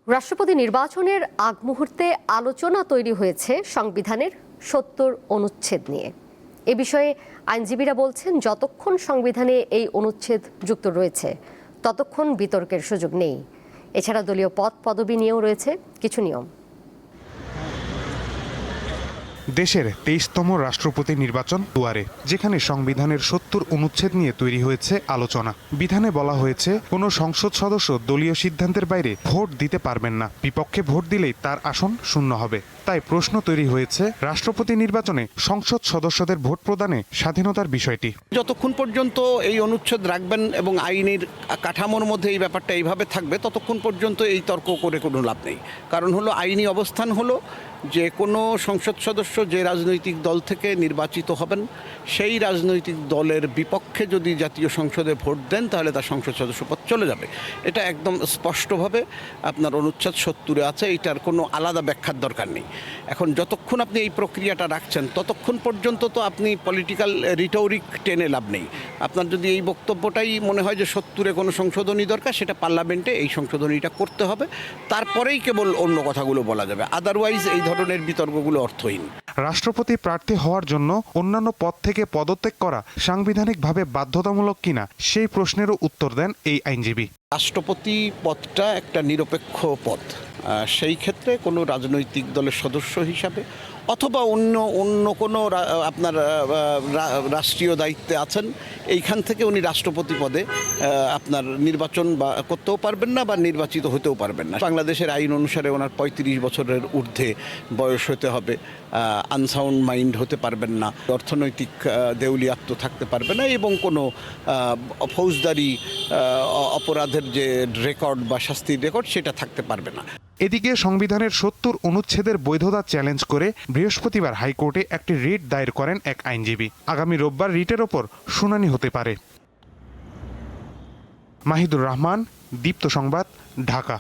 রাষ্ট্রপতি নির্বাচনের আগ মুহূর্তে আলোচনা তৈরি হয়েছে সংবিধানের ৭০ অনুচ্ছেদ নিয়ে। এ বিষয়ে আইনজীবীরা বলছেন, যতক্ষণ সংবিধানে এই অনুচ্ছেদ যুক্ত রয়েছে ততক্ষণ বিতর্কের সুযোগ নেই। এছাড়া দলীয় পদ পদবি নিয়েও রয়েছে কিছু নিয়ম। দেশের ২৩তম রাষ্ট্রপতি নির্বাচন দুয়ারে, যেখানে সংবিধানের ৭০ অনুচ্ছেদ নিয়ে তৈরি হয়েছে আলোচনা। বিধানে বলা হয়েছে, কোনো সংসদ সদস্য দলীয় সিদ্ধান্তের বাইরে ভোট দিতে পারবেন না। বিপক্ষে ভোট দিলেই তার আসন শূন্য হবে। তাই প্রশ্ন তৈরি হয়েছে রাষ্ট্রপতি নির্বাচনে সংসদ সদস্যদের ভোট প্রদানে স্বাধীনতার বিষয়টি। যতক্ষণ পর্যন্ত এই অনুচ্ছেদ রাখবেন এবং আইনের কাঠামোর মধ্যে এই ব্যাপারটা এইভাবে থাকবে, ততক্ষণ পর্যন্ত এই তর্ক করে কোনো লাভ নেই। কারণ হলো, আইনি অবস্থান হলো যে কোনো সংসদ সদস্য যে রাজনৈতিক দল থেকে নির্বাচিত হবেন, সেই রাজনৈতিক দলের বিপক্ষে যদি জাতীয় সংসদে ভোট দেন, তাহলে তার সংসদ সদস্য পদ চলে যাবে। এটা একদম স্পষ্টভাবে আপনার অনুচ্ছেদ ৭০-এ আছে। এটার কোনো আলাদা ব্যাখ্যার দরকার নেই। এখন যতক্ষণ আপনি এই প্রক্রিয়াটা রাখছেন, ততক্ষণ পর্যন্ত তো আপনি পলিটিক্যাল রিটোরিক টেনে লাভ নেই। আপনার যদি এই বক্তব্যটাই মনে হয় যে ৭০-এ কোনো সংশোধনী দরকার, সেটা পার্লামেন্টে এই সংশোধনীটা করতে হবে, তারপরেই কেবল অন্য কথাগুলো বলা যাবে। আদারওয়াইজ এই ধরনের বিতর্কগুলো অর্থহীন। রাষ্ট্রপতি প্রার্থী হওয়ার জন্য অন্যান্য পদ থেকে পদত্যাগ করা সাংবিধানিকভাবে বাধ্যতামূলক কিনা, সেই প্রশ্নেরও উত্তর দেন এই আইনজীবী। রাষ্ট্রপতি পদটা একটা নিরপেক্ষ পদ। সেই ক্ষেত্রে কোনো রাজনৈতিক দলের সদস্য হিসাবে অথবা অন্য কোনো আপনার রাষ্ট্রীয় দায়িত্বে আছেন, এইখান থেকে উনি রাষ্ট্রপতি পদে আপনার নির্বাচন বা করতেও পারবেন না বা নির্বাচিত হতেও পারবেন না। বাংলাদেশের আইন অনুসারে ওনার ৩৫ বছরের ঊর্ধ্বে বয়স হতে হবে, আনসাউন্ড মাইন্ড হতে পারবেন না, অর্থনৈতিক দেউলিয়াত্ব থাকতে পারবে না, এবং কোনো ফৌজদারি অপরাধের যে রেকর্ড বা শাস্তির রেকর্ড সেটা থাকতে পারবে না। এদিকে সংবিধানের ৭০ অনুচ্ছেদের বৈধতা চ্যালেঞ্জ করে বৃহস্পতিবার হাইকোর্টে একটি রিট দায়ের করেন এক আইনজীবী। আগামী রোববার রিটের ওপর শুনানি হতে পারে। মাহিদুর রহমান, দীপ্ত সংবাদ, ঢাকা।